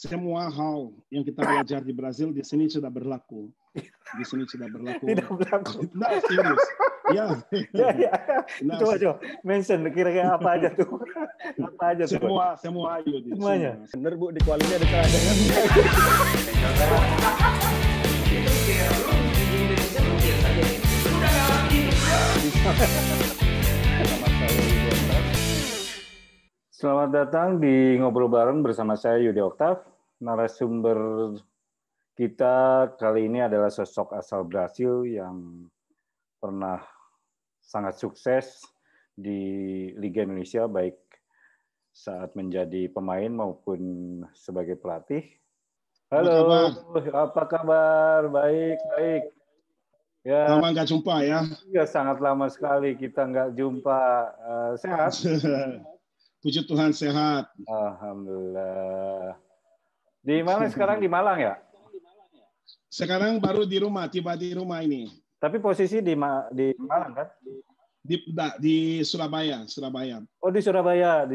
semua hal yang kita belajar di Brasil di sini sudah berlaku. Di sini sudah berlaku. Tidak berlaku. Nah, serius. Ya. Ya. Nah, Coba mention kira-kira apa aja tuh? Apa aja tuh? Semua ayo di semuanya. semua. Bener Bu, di kualinya ada keadaan. Selamat datang di Ngobrol Bareng bersama saya Yudi Oktav. Narasumber kita kali ini adalah sosok asal Brasil yang pernah sangat sukses di Liga Indonesia, baik saat menjadi pemain maupun sebagai pelatih. Halo, apa kabar? Baik. Ya, lama nggak jumpa ya? Iya, sangat lama sekali kita nggak jumpa. Sehat? Puji Tuhan sehat. Alhamdulillah. Di mana sekarang? Di Malang ya? Sekarang baru di rumah, tiba di rumah ini. Tapi posisi di Malang kan? Di Surabaya. Oh, di Surabaya.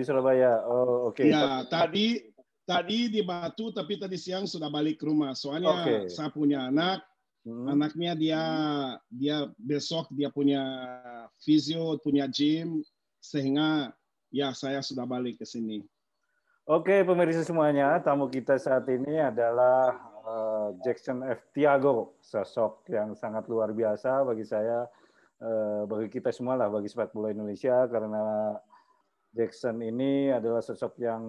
Oh, oke. Ya, tadi di Batu, tapi tadi siang sudah balik ke rumah. Soalnya saya punya anak. Anaknya dia besok dia punya fisio, punya gym, sehingga ya saya sudah balik ke sini. Oke, pemirsa semuanya, tamu kita saat ini adalah Jackson F. Tiago, sosok yang sangat luar biasa bagi saya, bagi kita semua lah, bagi sepak bola Indonesia, karena Jackson ini adalah sosok yang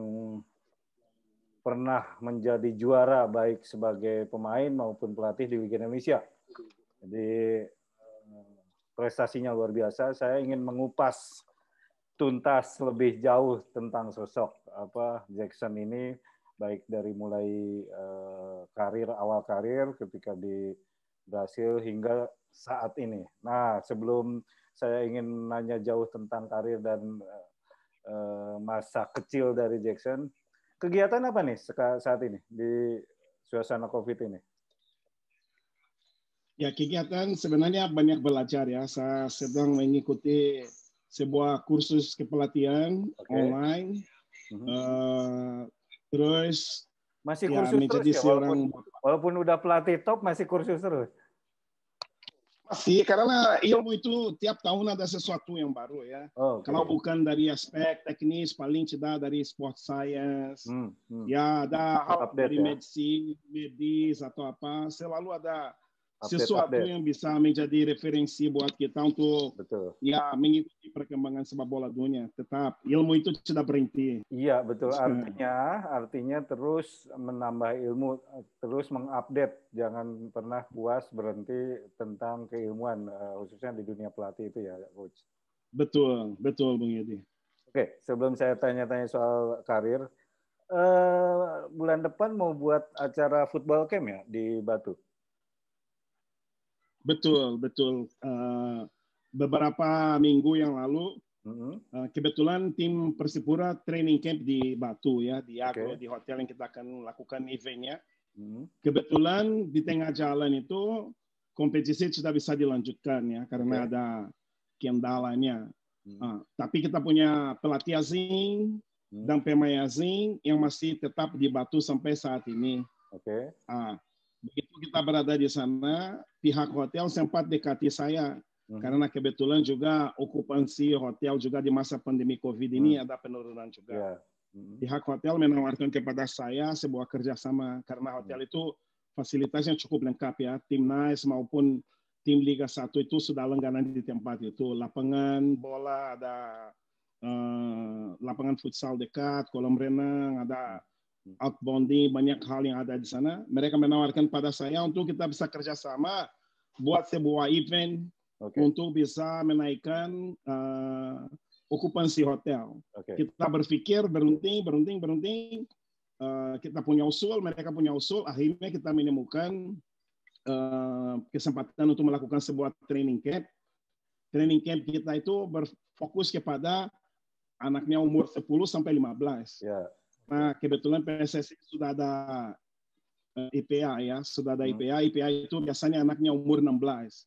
pernah menjadi juara baik sebagai pemain maupun pelatih di Liga Indonesia. Jadi prestasinya luar biasa. Saya ingin mengupas tuntas lebih jauh tentang sosok Jackson ini, baik dari mulai awal karir ketika di Brasil hingga saat ini. Nah, sebelum saya ingin nanya jauh tentang karir dan masa kecil dari Jackson, kegiatan apa nih saat ini di suasana COVID ini? Ya, kegiatan sebenarnya banyak belajar ya. Saya sedang mengikuti sebuah kursus kepelatihan online. Terus masih ya, kursus menjadi terus ya, walaupun udah pelatih top masih kursus terus. Masih, karena ilmu itu tiap tahun ada sesuatu yang baru ya. Kalau bukan dari aspek teknis, paling tidak dari sport science. Ya, ada hal dari medis atau apa, selalu ada sesuatu yang bisa menjadi referensi buat kita untuk ya mengikuti perkembangan sepak bola dunia. Tetap ilmu itu tidak berhenti. Iya, betul. Artinya terus menambah ilmu, terus mengupdate, jangan pernah puas berhenti tentang keilmuan, khususnya di dunia pelatih itu ya, Coach. Betul, Bung Yudi. Oke, sebelum saya tanya-tanya soal karir, bulan depan mau buat acara football camp ya di Batu? Betul. Beberapa minggu yang lalu, kebetulan tim Persipura training camp di Batu ya, di Agro, di hotel yang kita akan lakukan eventnya. Kebetulan di tengah jalan itu kompetisi sudah bisa dilanjutkan ya, karena ada kendalanya. Tapi kita punya pelatih asing dan pemain asing yang masih tetap di Batu sampai saat ini. Begitu kita berada di sana, pihak hotel sempat dekati saya, karena kebetulan juga okupansi hotel juga di masa pandemi COVID ini ada penurunan juga. Pihak hotel menawarkan kepada saya sebuah kerjasama, karena hotel itu fasilitasnya cukup lengkap ya, timnas maupun tim Liga 1 itu sudah langganan di tempat itu. Lapangan bola, ada lapangan futsal dekat, kolam renang, ada outbounding, banyak hal yang ada di sana. Mereka menawarkan pada saya untuk kita bisa kerjasama buat sebuah event untuk bisa menaikkan okupansi hotel. Kita berpikir berunding. Kita punya usul, mereka punya usul. Akhirnya kita menemukan kesempatan untuk melakukan sebuah training camp. Training camp kita itu berfokus kepada anaknya umur 10 sampai 15. Nah, kebetulan PSSI sudah ada IPA ya, sudah ada IPA. IPA itu biasanya anaknya umur 16.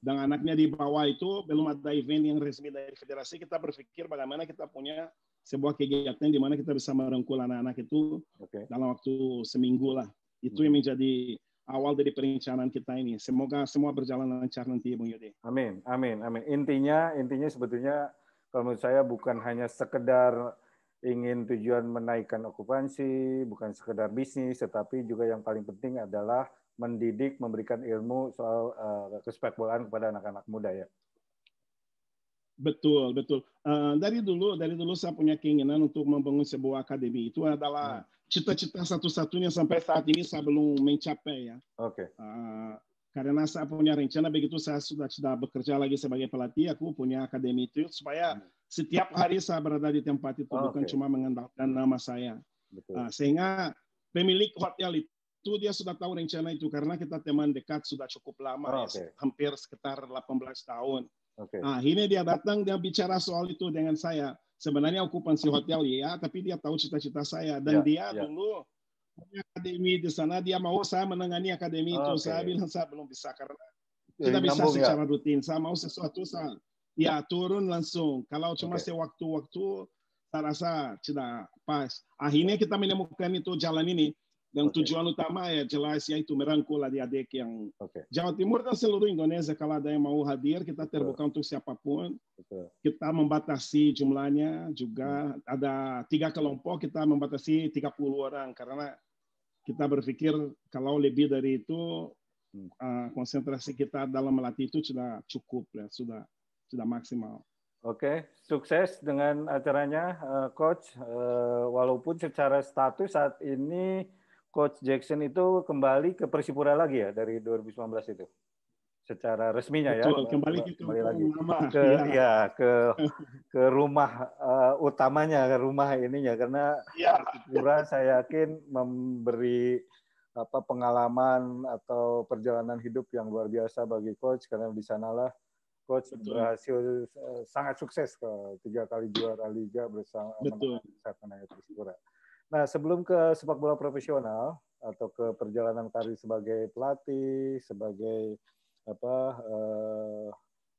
Dan anaknya di bawah itu belum ada event yang resmi dari federasi. Kita berpikir bagaimana kita punya sebuah kegiatan di mana kita bisa merangkul anak-anak itu dalam waktu seminggu lah. Itu yang menjadi awal dari perencanaan kita ini. Semoga semua berjalan lancar nanti, Bung Yudi. Amin, amin, amin. Intinya sebetulnya kalau menurut saya bukan hanya sekedar ingin tujuan menaikkan okupansi, bukan sekedar bisnis, tetapi juga yang paling penting adalah mendidik, memberikan ilmu soal kesepak bolaan kepada anak-anak muda ya. Betul, betul. Dari dulu saya punya keinginan untuk membangun sebuah akademi. Itu adalah cita-cita satu-satunya sampai saat ini saya belum mencapai ya. Oke. Karena saya punya rencana begitu saya sudah bekerja lagi sebagai pelatih, aku punya akademi itu supaya setiap hari saya berada di tempat itu, bukan cuma mengandalkan nama saya. Sehingga pemilik hotel itu dia sudah tahu rencana itu karena kita teman dekat sudah cukup lama, ya, hampir sekitar 18 tahun. Nah, ini dia datang, dia bicara soal itu dengan saya. Sebenarnya okupansi hotel ya, tapi dia tahu cita-cita saya dan dia dulu punya akademi di sana, dia mau saya menangani akademi itu. Saya bilang saya belum bisa karena tidak bisa secara rutin. Saya mau sesuatu saya turun langsung. Kalau cuma sewaktu-waktu saya rasa tidak pas. Akhirnya kita menemukan itu jalan ini. Dan tujuan utama ya jelas yaitu merangkul adik-adik yang Jawa Timur dan seluruh Indonesia. Kalau ada yang mau hadir, kita terbuka untuk siapapun. Kita membatasi jumlahnya juga. Ada 3 kelompok, kita membatasi 30 orang. Karena kita berpikir kalau lebih dari itu, konsentrasi kita dalam melatih itu sudah cukup, ya, sudah maksimal. Oke, sukses dengan acaranya, Coach. Walaupun secara status saat ini Coach Jackson itu kembali ke Persipura lagi ya dari 2019 itu, secara resminya. Betul, ya. Kembali lagi nama, ke rumah utamanya, ke rumah ininya karena Persipura saya yakin memberi pengalaman atau perjalanan hidup yang luar biasa bagi Coach karena di sanalah Coach berhasil sangat sukses ke 3 kali juara liga bersama Persipura. Nah, sebelum ke sepak bola profesional atau ke perjalanan karir sebagai pelatih, sebagai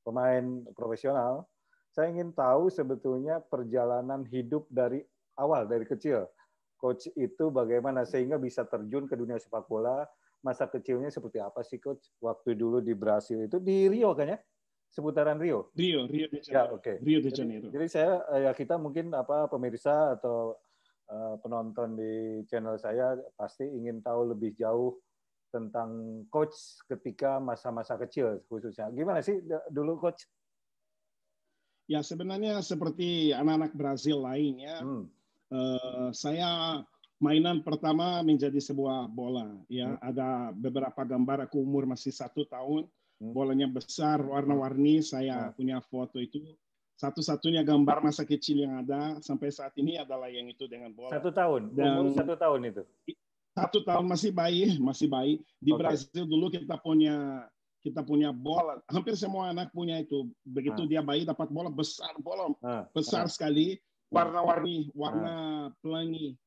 pemain profesional, saya ingin tahu sebetulnya perjalanan hidup dari awal, dari kecil. Coach itu bagaimana sehingga bisa terjun ke dunia sepak bola? Masa kecilnya seperti apa sih, Coach? Waktu dulu di Brasil itu di Rio kan ya? Seputaran Rio. Rio de Janeiro. Ya, oke. Rio de Janeiro. Jadi saya kita mungkin pemirsa atau penonton di channel saya pasti ingin tahu lebih jauh tentang Coach ketika masa-masa kecil khususnya. Gimana sih dulu, Coach? Ya, sebenarnya seperti anak-anak Brazil lainnya, saya mainan pertama menjadi sebuah bola. Ya, ada beberapa gambar aku umur masih 1 tahun, bolanya besar, warna-warni. Saya punya foto itu. Satu-satunya gambar masa kecil yang ada sampai saat ini adalah yang itu dengan bola. 1 tahun, umur 1 tahun itu. 1 tahun masih bayi. Di Brasil dulu kita punya bola. Hampir semua anak punya itu. Begitu dia bayi dapat bola besar sekali, warna-warni, warna pelangi.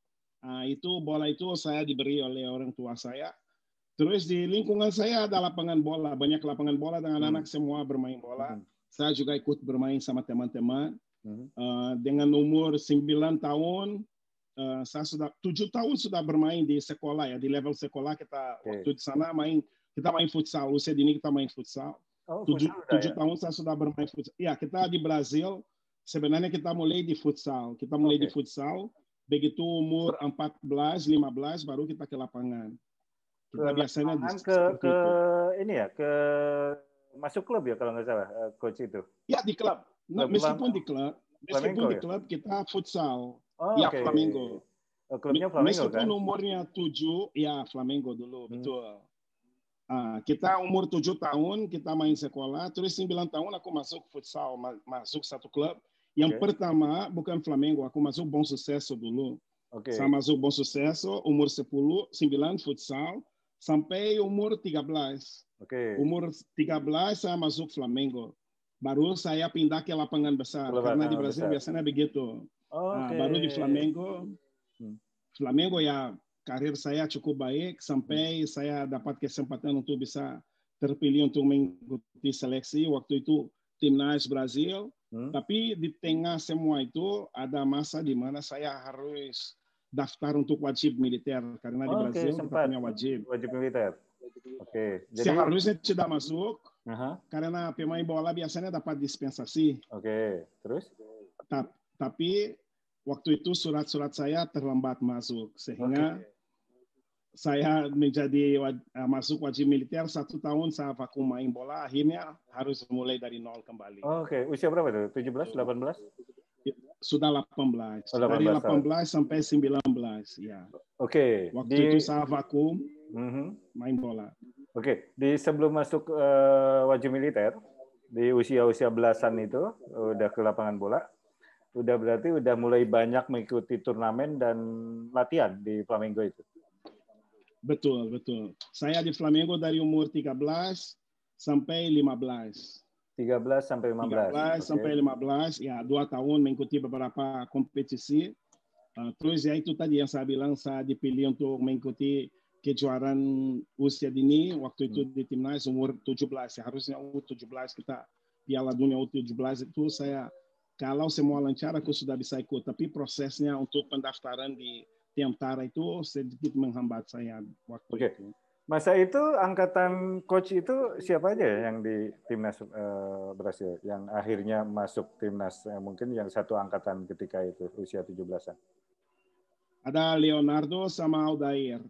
Itu bola itu saya diberi oleh orang tua saya. Terus di lingkungan saya ada lapangan bola, banyak lapangan bola dan anak-anak semua bermain bola. Saya juga ikut bermain sama teman-teman. Dengan umur 9 tahun, saya sudah 7 tahun sudah bermain di sekolah ya, di level sekolah kita waktu di sana kita main futsal. Usia dini kita main futsal. 7 tahun saya sudah bermain futsal. Ya, kita di Brasil sebenarnya kita mulai di futsal. Di futsal, begitu umur 14, 15 baru kita ke lapangan. Kita biasanya ke masuk klub ya kalau nggak salah, Coach itu. Ya, di klub. Meskipun di klub kita futsal. Flamengo. Klubnya Flamengo meskipun kan? Umurnya 7, ya Flamengo dulu, betul. Kita umur 7 tahun kita main sekolah, terus 9 tahun aku masuk futsal, masuk satu klub. Yang pertama bukan Flamengo, aku masuk Bom Sucesso dulu. Saya masuk Bom Sucesso umur 10, 9 futsal sampai umur 13. Umur 13 saya masuk Flamengo. Baru saya pindah ke lapangan besar karena di Brasil biasanya begitu. Baru di Flamengo ya karir saya cukup baik sampai saya dapat kesempatan untuk bisa terpilih untuk mengikuti seleksi. Waktu itu timnas Brazil. Tapi di tengah semua itu ada masa di mana saya harus daftar untuk wajib militer karena di Brazil kita punya wajib militer. Oke. Jadi seharusnya tidak masuk karena pemain bola biasanya dapat dispensasi. Oke. Terus? Tapi waktu itu surat-surat saya terlambat masuk sehingga saya menjadi masuk wajib militer 1 tahun saya vakum main bola, akhirnya harus mulai dari nol kembali. Oke. Usia berapa itu? 17, 18? Sudah 18. Dari 18 sampai 19 ya. Oke. Waktu itu saya vakum main bola. Oke. Di sebelum masuk wajib militer di usia-usia belasan itu udah ke lapangan bola. Berarti udah mulai banyak mengikuti turnamen dan latihan di Flamengo itu. Betul. Saya di Flamengo dari umur 13 sampai 15. 13 sampai 15. 13 sampai 15, ya 2 tahun mengikuti beberapa kompetisi. Terus ya itu tadi yang saya bilang, saya dipilih untuk mengikuti kejuaraan usia dini. Waktu itu di timnas umur 17, ya harusnya U17 kita Piala Dunia U17 itu saya, kalau semua lancar aku sudah bisa ikut. Tapi prosesnya untuk pendaftaran di Tentara itu sedikit menghambat saya waktu itu. Masa itu angkatan coach itu siapa aja yang di timnas Brasil yang akhirnya masuk timnas, mungkin yang satu angkatan ketika itu usia 17-an? Ada Leonardo sama Aldair.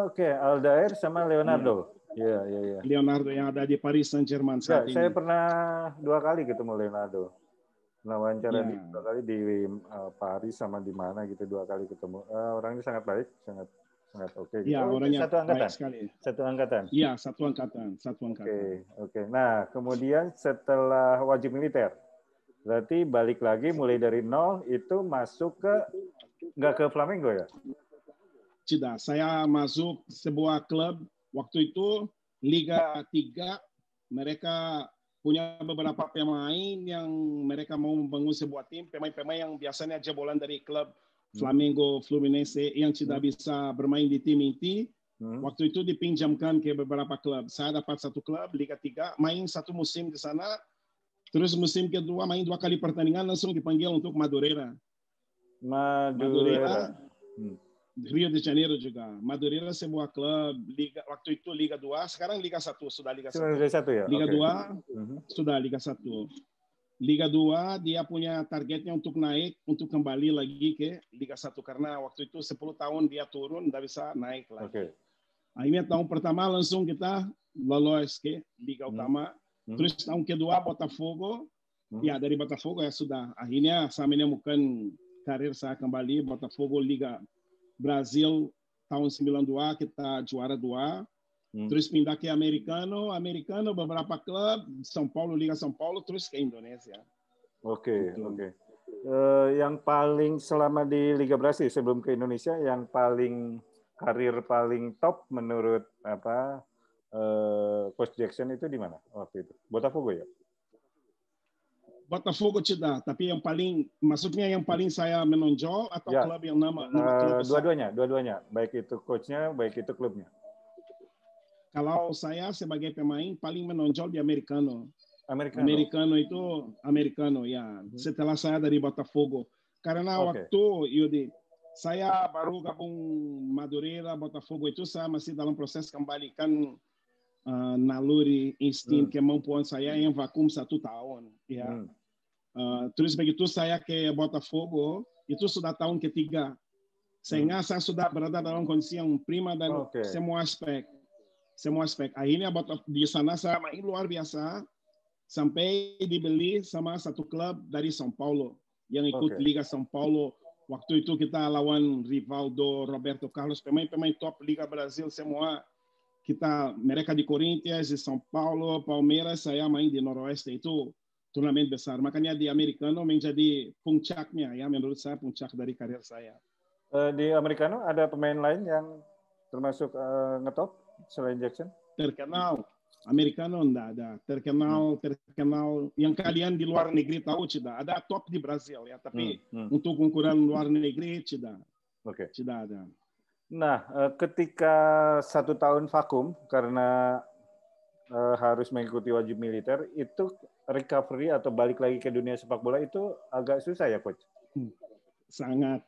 Oke. Aldair sama Leonardo. Iya. Leonardo yang ada di Paris Saint-Germain saat ini. Saya pernah 2 kali ketemu Leonardo. Wawancara di 2 kali di Paris sama di mana gitu, 2 kali ketemu. Orangnya sangat baik, sangat oke. Iya, orangnya satu angkatan. baik sekali. Satu angkatan. Iya, satu angkatan. Oke. Nah, kemudian setelah wajib militer, berarti balik lagi mulai dari nol itu masuk ke nggak ke Flamengo ya? Tidak, saya masuk sebuah klub waktu itu Liga 3, mereka punya beberapa pemain yang mereka mau membangun sebuah tim, pemain-pemain yang biasanya jebolan dari klub Flamengo, Fluminense yang tidak bisa bermain di tim inti. Waktu itu dipinjamkan ke beberapa klub. Saya dapat 1 klub Liga 3, main 1 musim di sana. Terus musim kedua main 2 kali pertandingan langsung dipanggil untuk Madureira. Rio de Janeiro juga. Madureira sebuah klub liga, waktu itu Liga 2, sekarang Liga 1, sudah Liga 1. Ya? Liga 2 sudah Liga 1. Liga 2 dia punya targetnya untuk naik, untuk kembali lagi ke Liga 1 karena waktu itu 10 tahun dia turun, tidak bisa naik lagi. Akhirnya tahun pertama langsung kita lolos ke Liga Utama. Terus tahun kedua Botafogo, ya dari Botafogo ya sudah. Akhirnya saya menemukan karir saya kembali Botafogo Liga Brasil tahun 92 kita juara 2. Terus pindah ke Americano beberapa klub, São Paulo, Liga São Paulo, terus ke Indonesia. Oke. Yang paling selama di Liga Brasil sebelum ke Indonesia, yang karir paling top menurut Coach Jackson itu di mana waktu itu? Botafogo ya? Botafogo tidak, tapi yang paling saya menonjol atau klub yang nama klub besar? Dua-duanya, baik itu coachnya, baik itu klubnya. Kalau saya sebagai pemain paling menonjol di Americano ya. Setelah saya dari Botafogo, karena waktu Yudi saya baru gabung Madureira, Botafogo itu saya masih dalam proses kembalikan naluri, insting, kemampuan saya yang vakum 1 tahun, ya. Terus begitu saya ke Botafogo, itu sudah tahun ketiga. Sehingga saya sudah berada dalam kondisi yang prima dan semua aspek. Akhirnya di sana saya main luar biasa, sampai dibeli sama 1 klub dari São Paulo, yang ikut Liga São Paulo. Waktu itu kita lawan Rivaldo, Roberto Carlos, pemain-pemain top Liga Brasil semua. Mereka di Corinthians, di São Paulo, Palmeiras, saya main di Noroeste, itu turnamen besar. Makanya di Americano menjadi puncaknya, ya menurut saya puncak dari karir saya. Di Americano ada pemain lain yang termasuk ngetop selain Jackson? Terkenal. Americano enggak ada. Terkenal yang kalian di luar negeri tahu tidak. Ada top di Brasil ya, tapi untuk ukuran luar negeri tidak. Tidak ada. Nah, ketika 1 tahun vakum karena harus mengikuti wajib militer, itu recovery atau balik lagi ke dunia sepak bola itu agak susah ya, Coach? Sangat,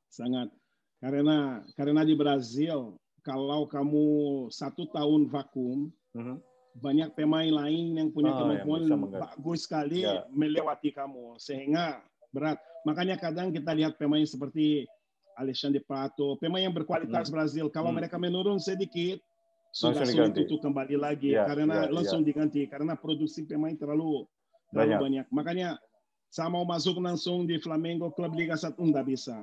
sangat. Karena di Brazil, kalau kamu 1 tahun vakum, banyak pemain lain yang punya kemampuan bagus sekali melewati kamu, sehingga berat. Makanya kadang kita lihat pemain seperti Alexandre Pato, pemain yang berkualitas Brazil, kalau mereka menurun sedikit, sudah sulit untuk kembali lagi karena langsung diganti karena produksi pemain terlalu banyak. Makanya saya mau masuk langsung di Flamengo klub Liga 1 nggak bisa.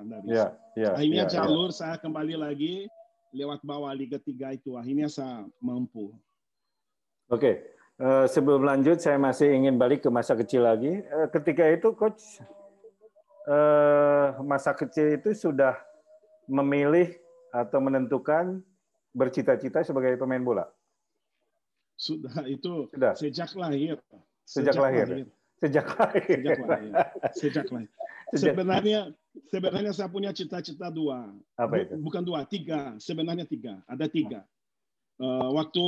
Akhirnya jalur saya kembali lagi lewat bawah Liga 3 itu. Akhirnya saya mampu. Oke. Sebelum lanjut saya masih ingin balik ke masa kecil lagi. Ketika itu Coach masa kecil itu sudah memilih atau menentukan bercita-cita sebagai pemain bola? Sudah, itu sudah. Sejak lahir. Sejak lahir. Sebenarnya saya punya cita-cita 2. Apa itu? Bukan 2, 3. Sebenarnya 3. Ada 3. Waktu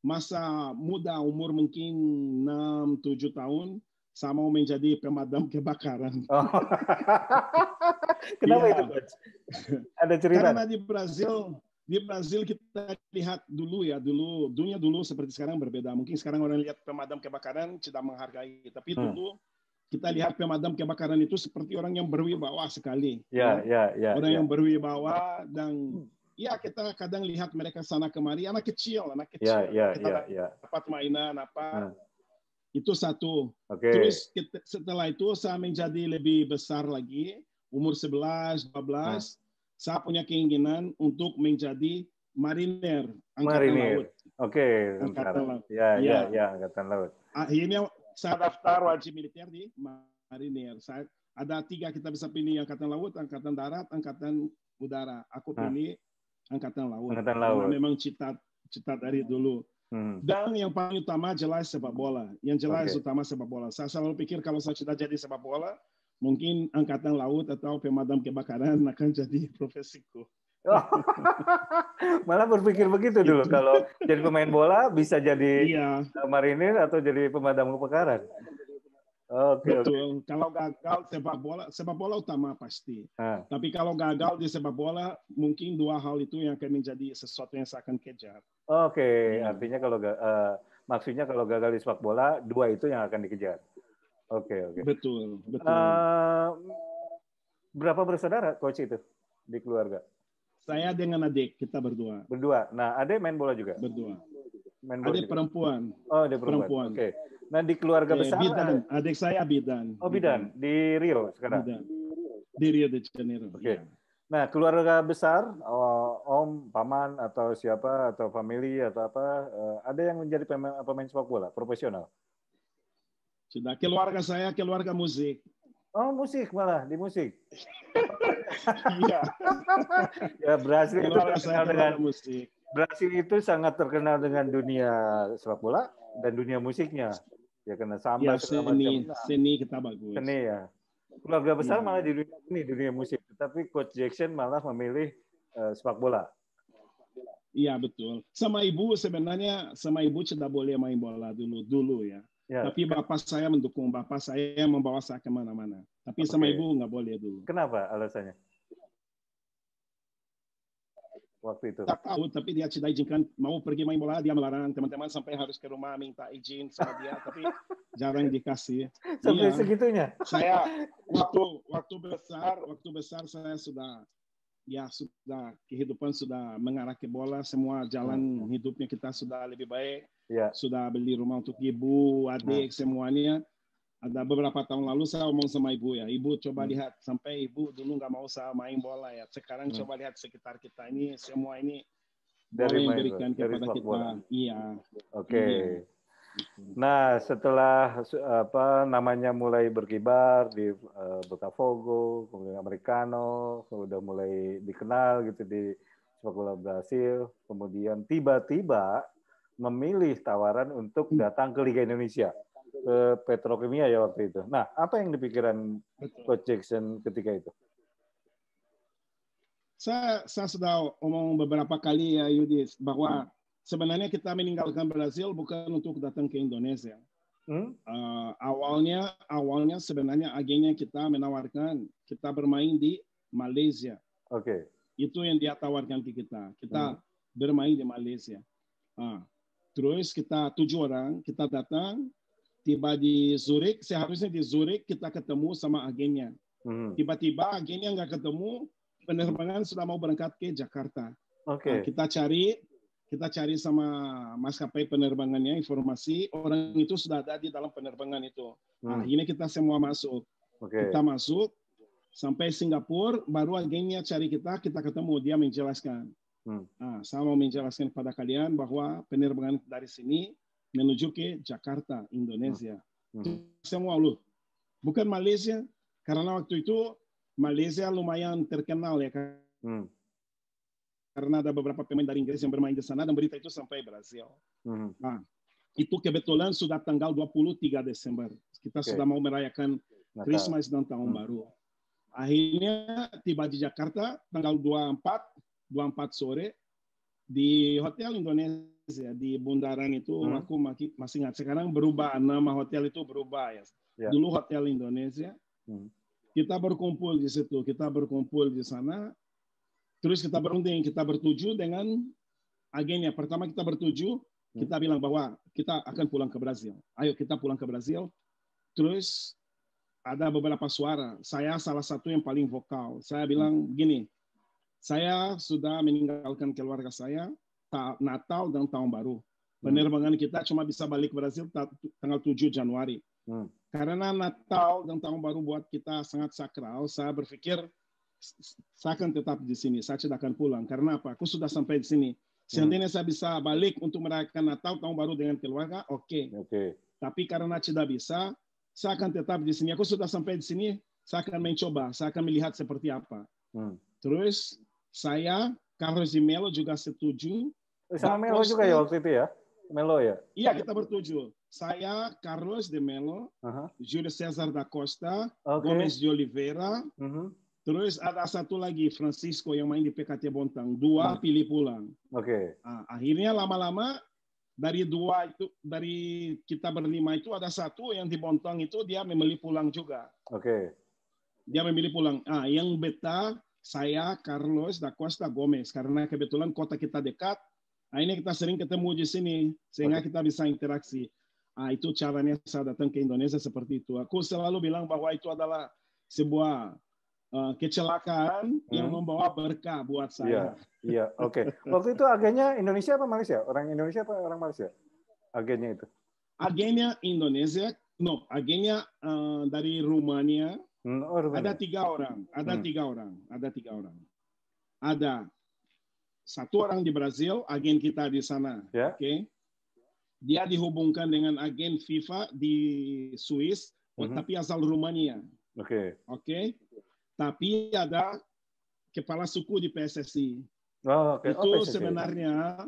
masa muda, umur mungkin 6-7 tahun, saya mau menjadi pemadam kebakaran. Kenapa itu, Coach? Ada cerita? Karena di Brazil kita lihat dulu dunia dulu seperti sekarang berbeda. Mungkin sekarang orang lihat pemadam kebakaran tidak menghargai, tapi dulu kita lihat pemadam kebakaran itu seperti orang yang berwibawa sekali. Orang yang berwibawa dan kita kadang lihat mereka sana kemari, anak kecil. Kita dapat mainan apa. Itu satu. Terus setelah itu saya menjadi lebih besar lagi, umur 11, 12. Saya punya keinginan untuk menjadi mariner angkatan laut. Angkatan laut. Angkatan laut. Akhirnya saya daftar wajib militer di mariner. Ada 3 kita bisa pilih, angkatan laut, angkatan darat, angkatan udara. Aku pilih angkatan laut. Karena memang cita dari dulu. Dan yang paling utama jelas sepak bola. Yang jelas utama sepak bola. Saya selalu pikir kalau saya sudah jadi sepak bola, mungkin angkatan laut atau pemadam kebakaran akan jadi profesiku. Malah berpikir begitu dulu. Kalau jadi pemain bola bisa jadi marinir atau jadi pemadam kebakaran. Betul. Kalau gagal sepak bola utama pasti. Tapi kalau gagal di sepak bola, mungkin 2 hal itu yang akan menjadi sesuatu yang saya akan kejar. Artinya kalau maksudnya kalau gagal di sepak bola, 2 itu yang akan dikejar. Betul. Berapa bersaudara Coach itu di keluarga? Saya dengan adik, kita berdua. Nah, adik main bola juga? Berdua. Adik perempuan. Adik perempuan. Nah, di keluarga besar bidan. Adik saya bidan. Bidan. Di Rio sekarang? Bidan. Di Rio de Janeiro. Nah, keluarga besar, om, paman, atau siapa, atau family, atau apa, ada yang menjadi pemain sepak bola, profesional? Sudah, keluarga saya, keluarga musik. Musik malah, di musik. Iya. Brazil itu terkenal dengan musik. Brazil itu sangat terkenal dengan dunia sepak bola dan dunia musiknya. Ya karena samba seni kita bagus. Seni ya. Keluarga besar malah di dunia musik, tapi Coach Jackson malah memilih sepak bola. Iya betul. Sama ibu tidak boleh main bola dulu ya. Tapi bapak saya mendukung, bapak saya membawa saya kemana-mana. Tapi sama ibu nggak boleh dulu. Kenapa alasannya? Waktu itu. Tak tahu, tapi dia tidak izinkan. Mau pergi main bola, dia melarang teman-teman sampai harus ke rumah minta izin sama dia, tapi jarang dikasih. Sampai segitunya. Saya waktu besar saya sudah kehidupan sudah mengarah ke bola, semua jalan hidupnya kita sudah lebih baik. Sudah beli rumah untuk ibu, adik, semuanya. Ada beberapa tahun lalu saya ngomong sama ibu ya, ibu coba lihat, sampai ibu dulu nggak mau saya main bola ya. Sekarang coba lihat sekitar kita ini, semua ini dari yang berikan kepada kita. Bola. Iya. Nah, setelah namanya mulai berkibar di Botafogo, kemudian Americano, sudah mulai dikenal gitu di sepak bola Brasil, kemudian tiba-tiba memilih tawaran untuk datang ke Liga Indonesia, ke Petrokimia ya waktu itu. Nah, apa yang dipikiran Coach Jackson ketika itu? Saya sudah omong beberapa kali ya Yudis, bahwa sebenarnya kita meninggalkan Brazil bukan untuk datang ke Indonesia. Awalnya sebenarnya agennya kita menawarkan kita bermain di Malaysia. Oke. Itu yang dia tawarkan ke kita. Kita bermain di Malaysia. Terus kita 7 orang, kita datang, tiba di Zurich. Seharusnya di Zurich kita ketemu sama agennya. Tiba-tiba agennya nggak ketemu, penerbangan sudah mau berangkat ke Jakarta. Oke. Kita cari sama maskapai penerbangannya informasi orang itu sudah ada di dalam penerbangan itu. Ini kita semua masuk. Kita masuk sampai Singapura, baru agennya cari kita ketemu, dia menjelaskan. Saya mau menjelaskan kepada kalian bahwa penerbangan dari sini menuju ke Jakarta, Indonesia. Semua loh, bukan Malaysia, karena waktu itu Malaysia lumayan terkenal ya kan. Karena ada beberapa pemain dari Inggris yang bermain di sana dan berita itu sampai Brazil. Itu kebetulan sudah tanggal 23 Desember. Kita sudah mau merayakan Christmas dan Tahun Baru. Akhirnya tiba di Jakarta tanggal 24 sore di Hotel Indonesia di bundaran itu. Aku masih ingat, sekarang berubah, nama hotel itu berubah ya. Dulu Hotel Indonesia. Kita berkumpul di situ, kita berkumpul di sana. Terus kita berunding, kita bertuju dengan agennya. Pertama kita bertuju, kita bilang bahwa kita akan pulang ke Brazil. Ayo kita pulang ke Brazil. Terus ada beberapa suara. Saya salah satu yang paling vokal. Saya bilang gini, saya sudah meninggalkan keluarga saya Natal dan Tahun Baru. Penerbangan kita cuma bisa balik ke Brazil tanggal 7 Januari. Karena Natal dan Tahun Baru buat kita sangat sakral, saya berpikir saya akan tetap di sini, saya tidak akan pulang. Karena apa? Aku sudah sampai di sini. Seandainya saya bisa balik untuk merayakan Natal, Tahun Baru dengan keluarga, oke. Tapi karena tidak bisa, saya akan tetap di sini. Aku sudah sampai di sini, saya akan mencoba, saya akan melihat seperti apa. Terus saya, Carlos de Melo juga setuju. Sama Melo juga ya waktu itu ya? Melo ya? Iya, kita bertuju. Saya, Carlos de Melo, Júlio César da Costa, Gomes de Oliveira, terus ada satu lagi, Francisco, yang main di PKT Bontang. 2 pilih pulang. Akhirnya lama-lama, dari kita berlima itu, ada satu yang di Bontang itu, dia memilih pulang juga. Dia memilih pulang. Yang beta, saya, Carlos da Costa, Gomes. Karena kebetulan kota kita dekat, ini kita sering ketemu di sini, sehingga kita bisa interaksi. Itu caranya saya datang ke Indonesia seperti itu. Aku selalu bilang bahwa itu adalah sebuah kecelakaan yang membawa berkah buat saya. Iya, oke. Waktu itu agennya Indonesia apa Malaysia? Orang Indonesia apa orang Malaysia? Agennya itu? Agennya Indonesia, agennya dari Rumania. Ada 3 orang. Ada 3 orang. Ada 1 orang di Brazil, agen kita di sana. Dia dihubungkan dengan agen FIFA di Swiss, tapi asal Rumania. Tapi ada kepala suku di PSSI. Itu sebenarnya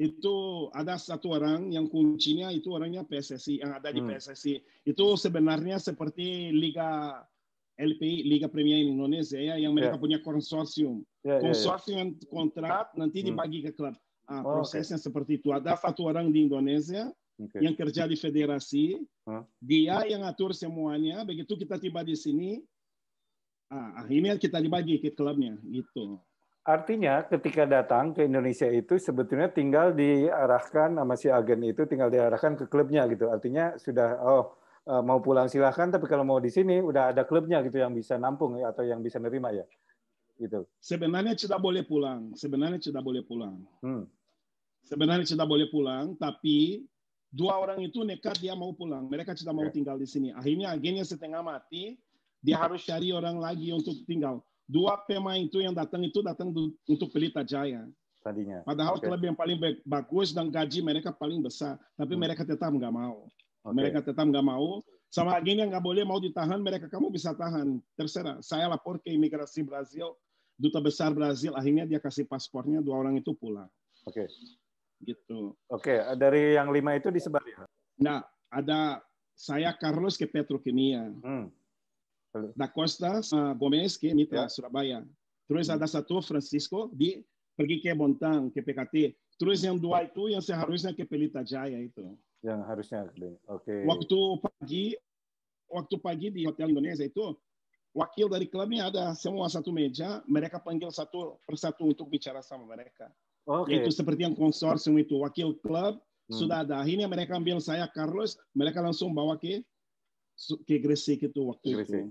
itu ada 1 orang yang kuncinya itu orangnya PSSI, yang ada di PSSI. Itu sebenarnya seperti Liga LPI, Liga Premier Indonesia ya, yang mereka punya konsorsium. Konsorsium kontrak nanti dibagi ke klub. Prosesnya seperti itu. Ada 1 orang di Indonesia yang kerja di federasi, dia yang atur semuanya. Begitu kita tiba di sini, akhirnya kita dibagi ke klubnya, gitu. Artinya ketika datang ke Indonesia itu sebetulnya tinggal diarahkan sama si agen itu, tinggal diarahkan ke klubnya gitu. Artinya sudah mau pulang silahkan, tapi kalau mau di sini udah ada klubnya gitu yang bisa nampung ya, atau yang bisa nerima ya, gitu. Sebenarnya tidak boleh pulang. Sebenarnya tidak boleh pulang, tapi 2 orang itu nekat dia mau pulang. Mereka tidak mau tinggal di sini. Akhirnya agennya setengah mati. Dia harus cari orang lagi untuk tinggal. 2 pemain itu yang datang untuk Pelita Jaya. Tadinya. Padahal klub yang paling bagus dan gaji mereka paling besar. Tapi mereka tetap nggak mau. Mereka tetap nggak mau. Sama agennya nggak boleh mau ditahan. Mereka, kamu bisa tahan. Terserah. Saya lapor ke imigrasi Brazil. Duta besar Brazil. Akhirnya dia kasih paspornya. 2 orang itu pulang. Gitu. Dari yang 5 itu disebar ya? Nah, ada saya Carlos ke Petrokimia. Da Costa Gomes ke Mitra Surabaya. Terus ada 1 Francisco pergi ke Bontang, ke PKT. Terus yang dua itu yang seharusnya ke Pelita Jaya itu. Yang harusnya, oke. Waktu pagi di Hotel Indonesia itu wakil dari klubnya ada semua satu meja, mereka panggil satu persatu untuk bicara sama mereka. Yaitu seperti yang konsorsium itu, wakil klub sudah ada. Akhirnya mereka ambil saya Carlos, mereka langsung bawa ke Gresik itu waktu itu.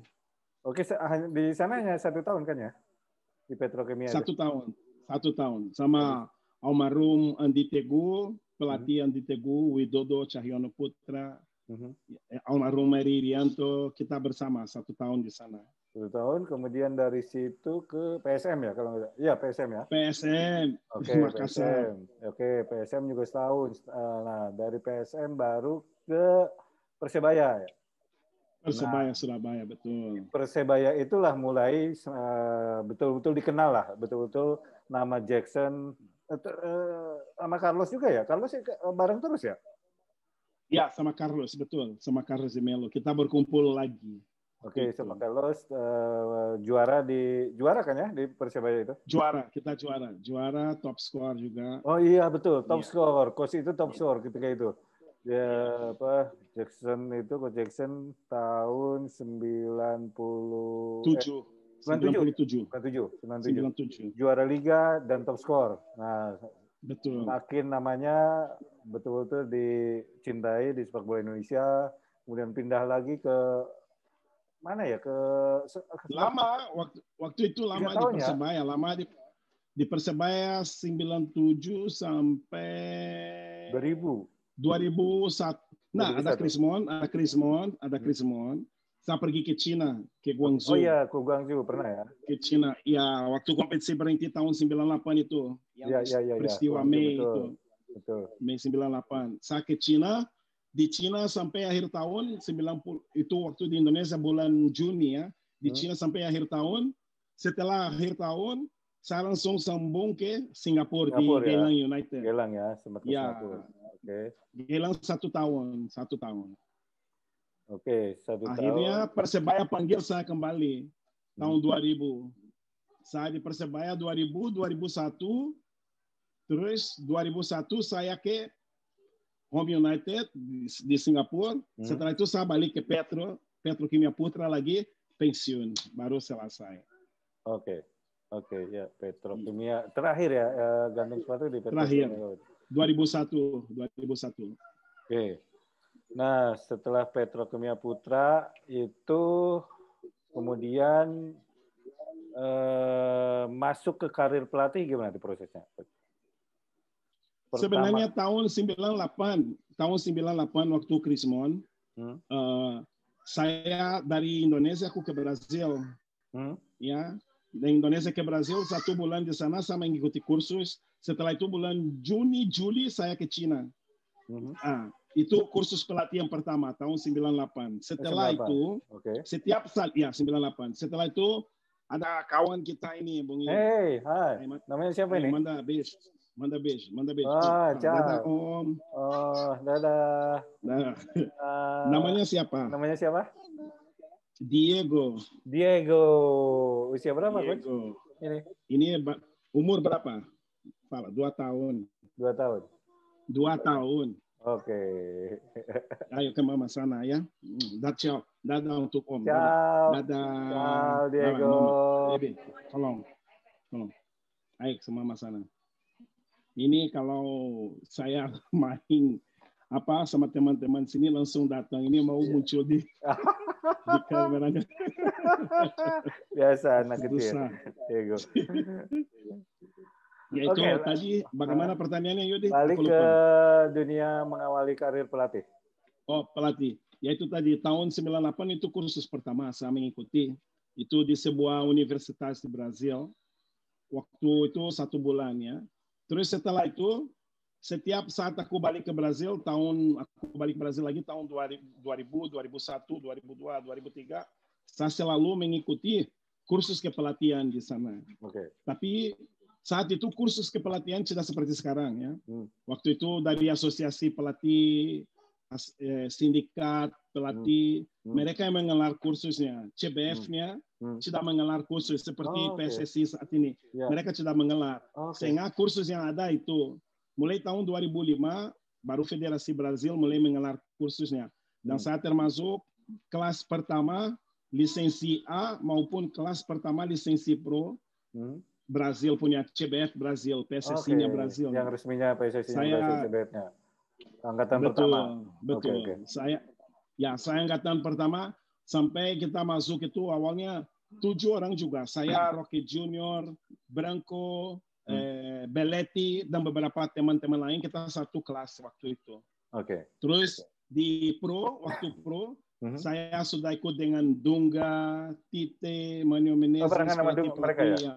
Oke, di sana hanya 1 tahun kan ya? Di Petrokimia. 1 tahun. 1 tahun. Sama almarhum Andi Teguh, pelatih Andi Teguh, Widodo Cahyono Putra, almarhum Mary Irianto, kita bersama 1 tahun di sana. 1 tahun, kemudian dari situ ke PSM ya kalau nggak? Iya PSM ya. PSM. Oke, PSM. Oke, PSM juga setahun. Nah dari PSM baru ke Persebaya ya. Persebaya Surabaya, betul. Persebaya itulah mulai betul-betul dikenal lah, betul-betul nama Jackson, sama Carlos juga ya. Carlos bareng terus ya? Ya, sama Carlos, betul. Sama Carlos de Melo. Kita berkumpul lagi. Oke, sama Carlos juara kan ya di Persebaya itu? Kita juara, top score juga. Oh iya betul, top score. Coach itu top score ketika itu. Ya Jackson itu Coach Jackson tahun 97. Juara liga dan top score. Nah, betul. Makin namanya betul-betul dicintai di sepak bola Indonesia, kemudian pindah lagi ke mana ya? Waktu itu lama di Persebaya, di Persebaya 97 sampai 2001. Nah, ada Chris Mon. Saya pergi ke Cina, ke Guangzhou. Oh iya, ke Guangzhou pernah ya? Ke Cina. Ya, waktu kompetisi berhenti tahun 98 itu. Yang peristiwa Mei itu. Betul. Mei 98. Saya ke Cina. Di Cina sampai akhir tahun 90. Itu waktu di Indonesia bulan Juni ya. Di Cina sampai akhir tahun. Setelah akhir tahun, saya langsung sambung ke Singapura di Geylang United. Geylang ya, sempat ke Singapura. Geylang 1 tahun. Oke, 1 tahun. Akhirnya Persebaya panggil saya kembali tahun 2000. Saya di Persebaya 2000, 2001. Terus 2001 saya ke Home United di Singapura. Setelah itu saya balik ke Petrokimia Putra lagi, pensiun. Baru selesai. Oke, ya Petrokimia. Terakhir ya, gantung sepatu di Petrokimia. Terakhir. 2001. Oke. Nah, setelah Petrokimia Putra itu kemudian masuk ke karir pelatih gimana di prosesnya? Sebenarnya tahun 98 waktu Chris Mon, saya dari Indonesia aku ke Brasil. Ya, dari Indonesia ke Brasil 1 bulan di sana saya mengikuti kursus. Setelah itu bulan Juni-Juli saya ke Cina. Itu kursus pelatihan pertama tahun 98. Setelah itu setiap saat 98. Setelah itu ada kawan kita ini, Bung Ian. Hai. Namanya siapa ini? Manda Beige. Ciao. Dadah Om. Oh, dadah. Namanya siapa? Diego. Usia berapa, Coach? Ini umur berapa? 2 tahun. 2 tahun. Oke. Ayo ke mama sana ya. Dadah untuk Om. Ciao. Dadah. Diego. Baby, tolong. Ayo ke mama sana. Ini kalau saya main sama teman-teman sini langsung datang. Ini mau muncul di kameranya. Biasa anak kecil. Diego. Ya itu tadi bagaimana pertanyaannya Yudi? Balik ke dunia mengawali karir pelatih. Oh, pelatih. Ya itu tadi tahun 98 itu kursus pertama saya mengikuti. Itu di sebuah universitas di Brasil. Waktu itu 1 bulan ya. Terus setelah itu setiap saat aku balik ke Brasil tahun 2000, 2001, 2002, 2003 saya selalu mengikuti kursus kepelatihan di sana. Tapi saat itu kursus kepelatihan tidak seperti sekarang ya. Waktu itu dari asosiasi pelatih, sindikat pelatih, mereka yang mengelar kursusnya. CBF-nya tidak mengelar kursus seperti PSSI saat ini. Mereka tidak mengelar. Sehingga kursus yang ada itu mulai tahun 2005 baru Federasi Brazil mulai mengelar kursusnya. Dan saya termasuk kelas pertama lisensi A maupun kelas pertama lisensi Pro. Brazil punya CBF Brazil, PSSI-nya Brazil. Yang resminya PSSI-nya Brazil, CBF-nya. Angkatan betul, pertama. Betul. Okay. Saya angkatan pertama sampai kita masuk itu awalnya 7 orang juga. Saya, Rocky Junior, Branco, Belletti, dan beberapa teman-teman lain. Kita satu kelas waktu itu. Terus di Pro, waktu Pro, saya sudah ikut dengan Dunga, Tite, Manio Menezes, mereka ya?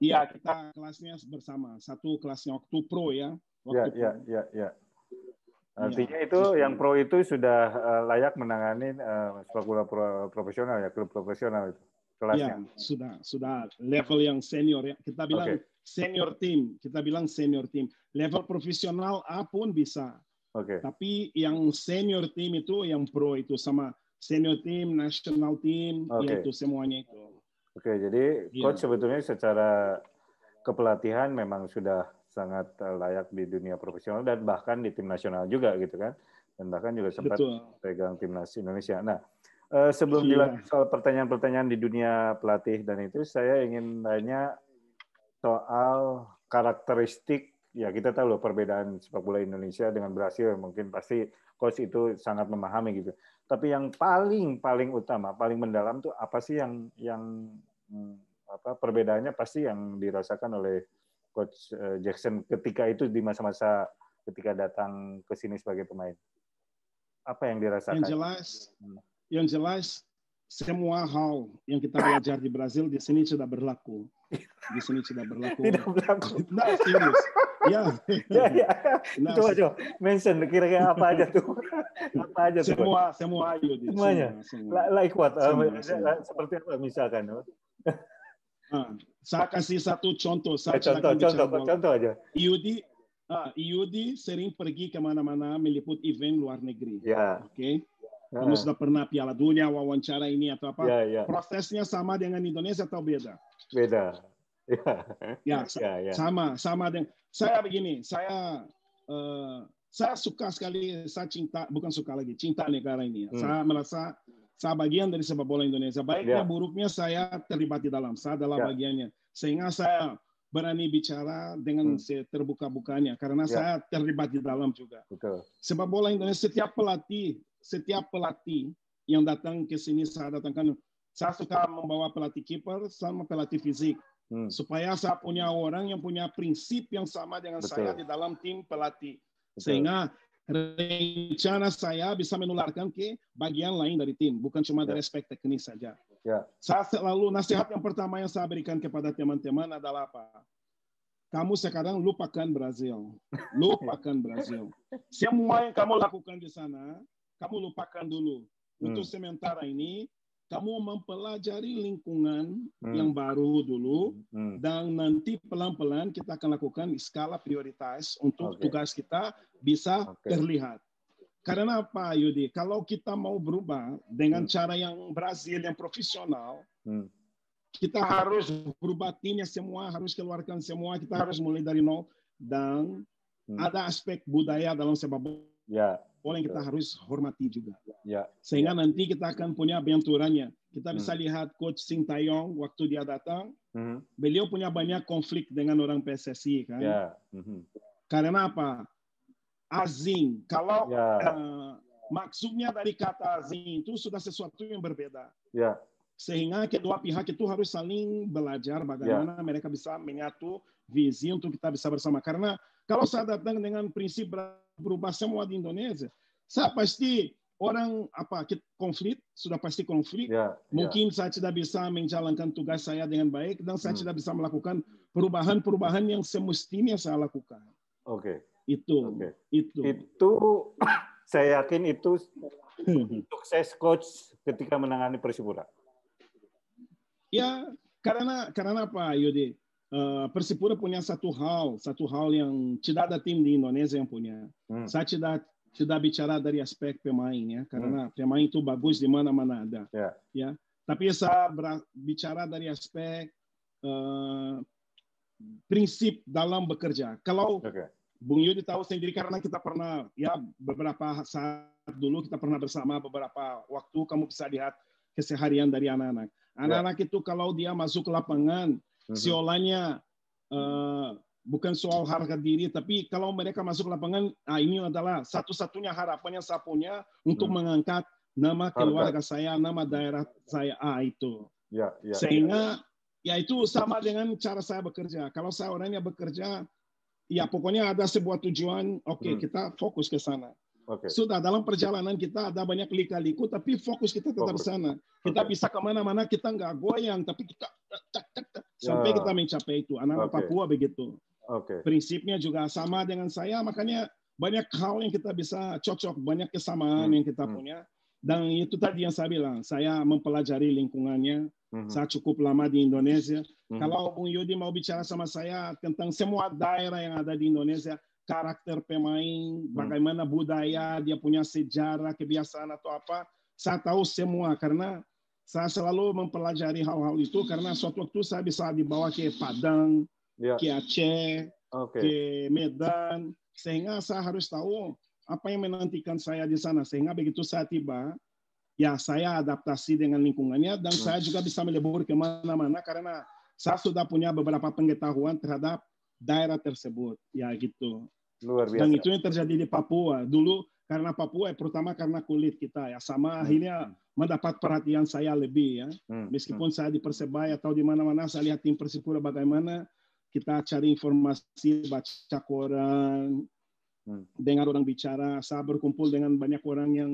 Iya, kita kelasnya bersama. Satu kelasnya waktu Pro ya. Ya. Artinya itu yang Pro itu sudah layak menangani sepak bola profesional ya, klub profesional itu kelasnya. Ya, sudah level yang senior ya. Kita bilang senior team, level profesional A pun bisa. Tapi yang senior team itu yang Pro itu sama senior team, national team, yaitu semuanya itu. Jadi coach sebetulnya secara kepelatihan memang sudah sangat layak di dunia profesional dan bahkan di tim nasional juga gitu kan, dan bahkan juga sempat pegang timnas Indonesia. Nah, sebelum dilanjut soal pertanyaan-pertanyaan di dunia pelatih dan itu, saya ingin tanya soal karakteristik. Ya kita tahu loh perbedaan sepak bola Indonesia dengan Brasil, mungkin pasti coach itu sangat memahami gitu. Tapi yang paling utama, paling mendalam tuh apa sih yang perbedaannya pasti yang dirasakan oleh Coach Jackson ketika itu di masa-masa ketika datang ke sini sebagai pemain. Apa yang dirasakan? Yang jelas semua hal yang kita belajar di Brasil di sini sudah berlaku. Di sini sudah berlaku. Tidak berlaku. Nah, serius. Ya. Nah, coba mention kira-kira apa aja tuh? Apa aja tuh? Semua aja. Semuanya. Like what? Seperti apa misalkan? Saya kasih satu contoh. Contoh aja. Iudi sering pergi kemana-mana meliput event luar negeri. Oke. Kamu sudah pernah Piala Dunia, wawancara ini atau apa? Prosesnya sama dengan Indonesia atau beda? Beda. Sama dengan saya begini. Saya suka sekali, saya cinta negara ini. Saya merasa saya bagian dari sepak bola Indonesia. Baiknya buruknya saya terlibat di dalam. Saya adalah bagiannya. Sehingga saya berani bicara dengan terbuka-bukanya karena saya terlibat di dalam juga. Sepak bola Indonesia, setiap pelatih yang datang ke sini saya datangkan. Saya suka membawa pelatih kiper sama pelatih fisik supaya saya punya orang yang punya prinsip yang sama dengan saya di dalam tim pelatih. Sehingga rencana saya bisa menularkan ke bagian lain dari tim, bukan cuma dari aspek teknis saja. Saya selalu nasihat yang pertama yang saya berikan kepada teman-teman adalah apa? Kamu sekarang lupakan Brazil. Lupakan Brazil. Semua yang kamu lakukan di sana, kamu lupakan dulu. Untuk sementara ini, kamu mempelajari lingkungan yang baru dulu, dan nanti pelan-pelan kita akan lakukan skala prioritas untuk tugas kita bisa terlihat. Karena apa, Yudi? Kalau kita mau berubah dengan cara yang Brazil, yang profesional, kita harus berubah timnya semua, harus keluarkan semua, kita harus mulai dari nol, dan ada aspek budaya dalam sepak bola yang kita harus hormati juga. Sehingga nanti kita akan punya benturannya. Kita bisa lihat Coach Sintayong waktu dia datang, beliau punya banyak konflik dengan orang PSSI kan. Karena apa? Azing. Kalau maksudnya dari kata azing itu sudah sesuatu yang berbeda. Sehingga kedua pihak itu harus saling belajar bagaimana mereka bisa menyatu visi untuk kita bisa bersama. Karena kalau saya datang dengan prinsip berubah semua di Indonesia, saya pasti orang sudah pasti konflik. Mungkin saya tidak bisa menjalankan tugas saya dengan baik dan saya tidak bisa melakukan perubahan-perubahan yang semestinya saya lakukan. Itu saya yakin itu sukses coach ketika menangani Persipura. Ya, karena apa, Yudi? Persipura punya satu hal yang tidak ada tim di Indonesia yang punya. Saya tidak bicara dari aspek pemain ya, karena pemain itu bagus di mana-mana ada. Ya, tapi saya bicara dari aspek prinsip dalam bekerja. Kalau Bung Yudi tahu sendiri karena kita pernah ya beberapa saat dulu kita pernah bersama beberapa waktu, kamu bisa lihat keseharian dari anak-anak. Anak-anak itu kalau dia masuk ke lapangan, seolahnya bukan soal harga diri, tapi kalau mereka masuk ke lapangan, ini adalah satu-satunya harapan yang saya punya untuk mengangkat nama keluarga saya, nama daerah saya, itu. Sehingga ya itu sama dengan cara saya bekerja. Kalau saya orangnya bekerja, ya pokoknya ada sebuah tujuan, kita fokus ke sana. Sudah dalam perjalanan kita ada banyak lika-liku, tapi fokus kita tetap di sana. Kita bisa kemana-mana, kita nggak goyang, tapi kita sampai kita mencapai itu. Anak-anak Papua begitu. Prinsipnya juga sama dengan saya, makanya banyak hal yang kita bisa cocok, banyak kesamaan yang kita punya. Dan itu tadi yang saya bilang, saya mempelajari lingkungannya. Saya cukup lama di Indonesia. Kalau Bung Yudi mau bicara sama saya tentang semua daerah yang ada di Indonesia, karakter pemain, bagaimana budaya, dia punya sejarah, kebiasaan atau apa, saya tahu semua karena saya selalu mempelajari hal-hal itu karena suatu waktu saya bisa dibawa ke Padang, ke Aceh, ke Medan, sehingga saya harus tahu apa yang menantikan saya di sana. Sehingga begitu saya tiba, ya saya adaptasi dengan lingkungannya dan saya juga bisa melebur kemana-mana karena saya sudah punya beberapa pengetahuan terhadap daerah tersebut. Ya gitu. Luar biasa. Dan itu yang terjadi di Papua. Dulu karena Papua, pertama karena kulit kita ya, sama akhirnya mendapat perhatian saya lebih ya. Meskipun saya di Persebaya atau di mana-mana, saya lihat tim Persipura bagaimana kita cari informasi, baca koran, dengar orang bicara. Saya berkumpul dengan banyak orang yang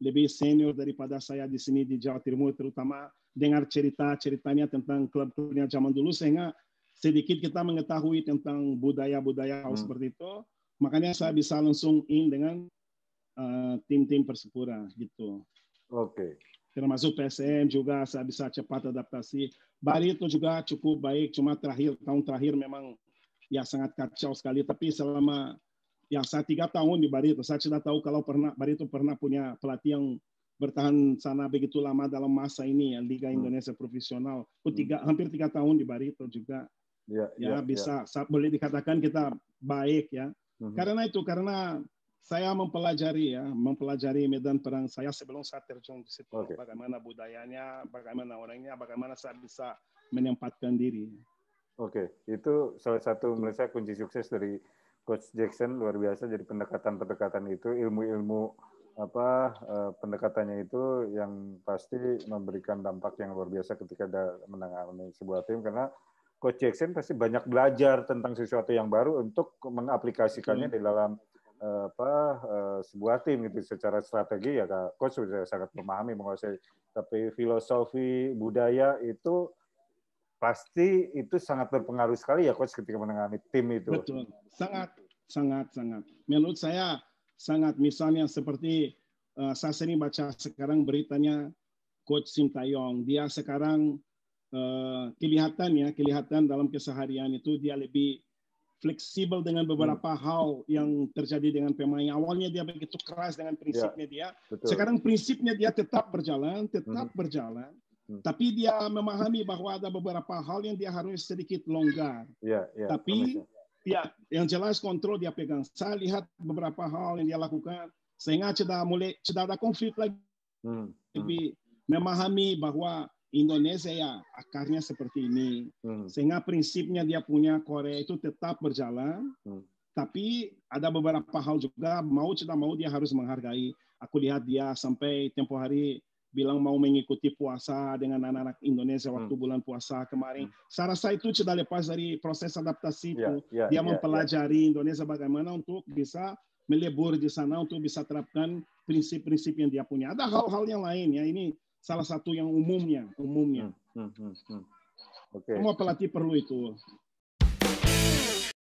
lebih senior daripada saya di sini di Jawa Timur, terutama dengar ceritanya tentang klub-klubnya zaman dulu, sehingga sedikit kita mengetahui tentang budaya-budaya seperti itu. Makanya saya bisa langsung dengan tim-tim Persipura gitu. Termasuk PSM juga saya bisa cepat adaptasi. Barito juga cukup baik, cuma tahun terakhir memang ya sangat kacau sekali. Tapi selama ya saya 3 tahun di Barito, saya tidak tahu kalau Barito pernah punya pelatih yang bertahan sana begitu lama dalam masa ini ya, Liga Indonesia Profesional. Hampir 3 tahun di Barito juga. Bisa boleh dikatakan kita baik ya. Karena saya mempelajari medan perang saya sebelum saya terjun di situ. Bagaimana budayanya, bagaimana orangnya, bagaimana saya bisa menempatkan diri. Itu salah satu menurut saya kunci sukses dari Coach Jackson, luar biasa. Jadi pendekatan itu, ilmu pendekatannya itu yang pasti memberikan dampak yang luar biasa ketika menangani sebuah tim, karena Coach Jackson pasti banyak belajar tentang sesuatu yang baru untuk mengaplikasikannya di dalam sebuah tim gitu. Secara strategi ya Coach sudah sangat memahami, menguasai, tapi filosofi budaya itu pasti itu sangat berpengaruh sekali ya Coach ketika menangani tim itu. Betul, sangat. Menurut saya sangat, misalnya seperti saya sering baca sekarang beritanya Coach Sintayong, dia sekarang kelihatan dalam keseharian itu dia lebih fleksibel dengan beberapa hal yang terjadi dengan pemain. Awalnya dia begitu keras dengan prinsipnya dia. Sekarang prinsipnya dia tetap berjalan, tapi dia memahami bahwa ada beberapa hal yang dia harus sedikit longgar. Tapi ya, yang jelas kontrol dia pegang. Saya lihat beberapa hal yang dia lakukan sehingga tidak ada konflik lagi. Tapi memahami bahwa Indonesia ya akarnya seperti ini, sehingga prinsipnya dia punya Korea itu tetap berjalan, tapi ada beberapa hal juga mau tidak mau dia harus menghargai. Aku lihat dia sampai tempo hari bilang mau mengikuti puasa dengan anak-anak Indonesia waktu bulan puasa kemarin. Saya rasa itu tidak lepas dari proses adaptasi itu. Dia mempelajari Indonesia bagaimana untuk bisa melebur di sana, untuk bisa terapkan prinsip-prinsip yang dia punya. Ada hal-hal yang lain ya, ini salah satu yang umumnya. Semua pelatih perlu itu.